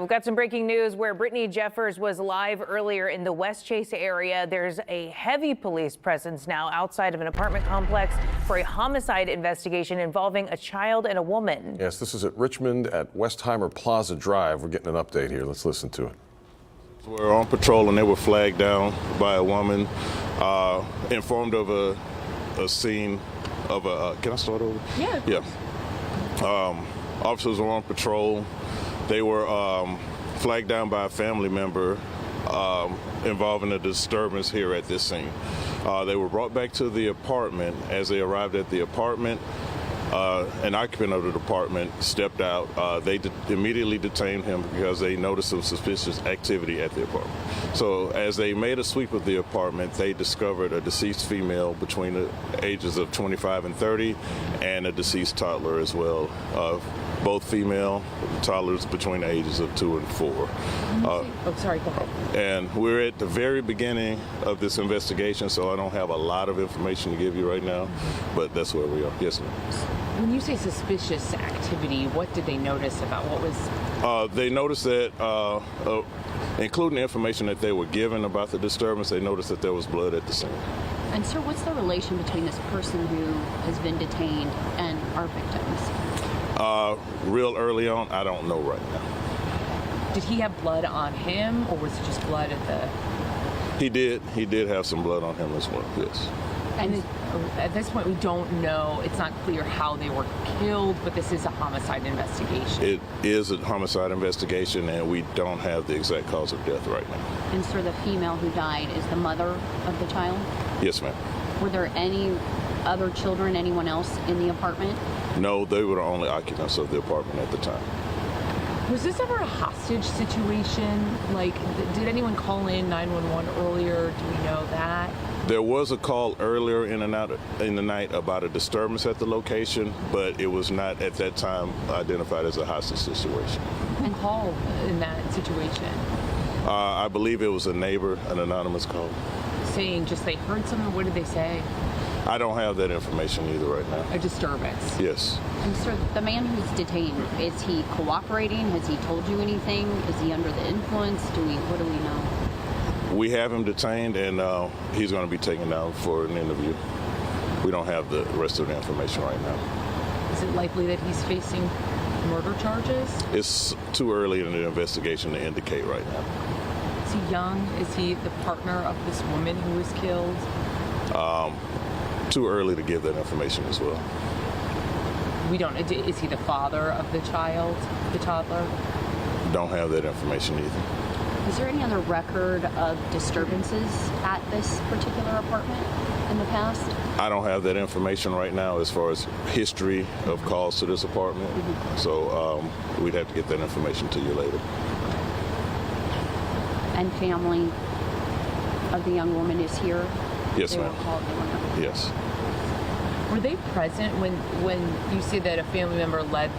we've got some breaking news where Brittany Jeffers was live earlier in the Westchase area. There's a heavy police presence now outside of an apartment complex for a homicide investigation involving a child and a woman. Yes, this is at Richmond at Westheimer Plaza Drive. We're getting an update here. Let's listen to it. We're on patrol and they were flagged down by a woman, informed of a scene of a, can I start over? Yeah. Yeah. Officers were on patrol. They were flagged down by a family member involving a disturbance here at this scene. They were brought back to the apartment. As they arrived at the apartment, an occupant of the apartment stepped out. They immediately detained him because they noticed some suspicious activity at the apartment. So as they made a sweep of the apartment, they discovered a deceased female between the ages of 25 and 30 and a deceased toddler as well. Both female, toddlers between the ages of 2 and 4. Sorry, go ahead. And we're at the very beginning of this investigation, so I don't have a lot of information to give you right now, but that's where we are. Yes, ma'am. When you say suspicious activity, what did they notice about what was? They noticed that, including the information that they were given about the disturbance, they noticed that there was blood at the scene. And sir, what's the relation between this person who has been detained and our victims? Real early on, I don't know right now. Did he have blood on him, or was it just blood at the? He did have some blood on him as well, yes. And at this point, we don't know. It's not clear how they were killed, but this is a homicide investigation. It is a homicide investigation, and we don't have the exact cause of death right now. And sir, the female who died is the mother of the child? Yes, ma'am. Were there any other children, anyone else in the apartment? No, they were the only occupants of the apartment at the time. Was this ever a hostage situation? Like, did anyone call in 911 earlier? Do we know that? There was a call earlier in the night about a disturbance at the location, but it was not at that time identified as a hostage situation. Who called in that situation? I believe it was a neighbor, an anonymous call. Saying just they heard something? What did they say? I don't have that information either right now. A disturbance? Yes. And sir, the man who's detained, is he cooperating? Has he told you anything? Is he under the influence? What do we know? We have him detained, and he's going to be taken down for an interview. We don't have the rest of the information right now. Is it likely that he's facing murder charges? It's too early in the investigation to indicate right now. Is he young? Is he the partner of this woman who was killed? Too early to give that information as well. We don't. Is he the father of the child, the toddler? Don't have that information either. Is there any other record of disturbances at this particular apartment in the past? I don't have that information right now as far as history of calls to this apartment. So we'd have to get that information to you later. And family of the young woman is here? Yes, ma'am. Yes. Were they present when you say that a family member led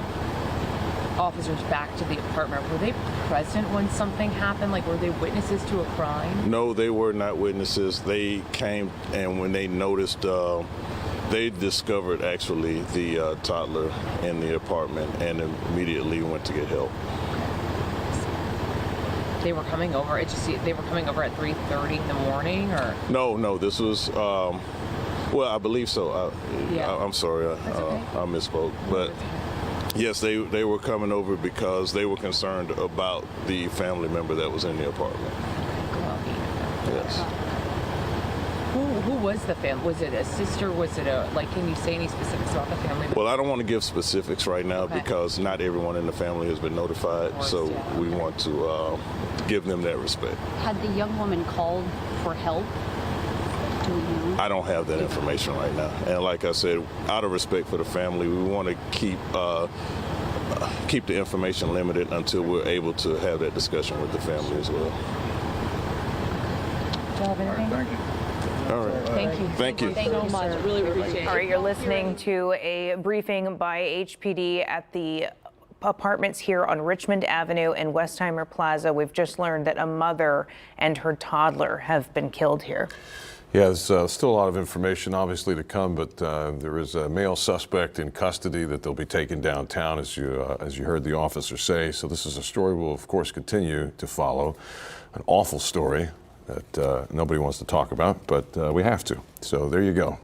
officers back to the apartment? Were they present when something happened? Like, were they witnesses to a crime? No, they were not witnesses. They came, and when they noticed, they discovered actually the toddler in the apartment and immediately went to get help. They were coming over. They were coming over at 3:30 in the morning, or no. This was well, I believe so. I'm sorry, I misspoke, but yes, they were coming over because they were concerned about the family member that was in the apartment. Yes. Who was the family? Was it a sister? Was it can you say any specifics about the family member? Well, I don't want to give specifics right now because not everyone in the family has been notified, so we want to give them that respect. Had the young woman called for help? Do we know? I don't have that information right now. And like I said, out of respect for the family, we want to keep the information limited until we're able to have that discussion with the family as well. Do you have anything? Thank you. All right. Thank you. Thank you. Thank you so much. Really appreciate it. All right, you're listening to a briefing by HPD at the apartments here on Richmond Avenue and Westheimer Plaza. We've just learned that a mother and her toddler have been killed here. Yeah, there's still a lot of information obviously to come, but there is a male suspect in custody that they'll be taken downtown, as you heard the officer say. So this is a story we'll of course continue to follow. An awful story that nobody wants to talk about, but we have to. So there you go.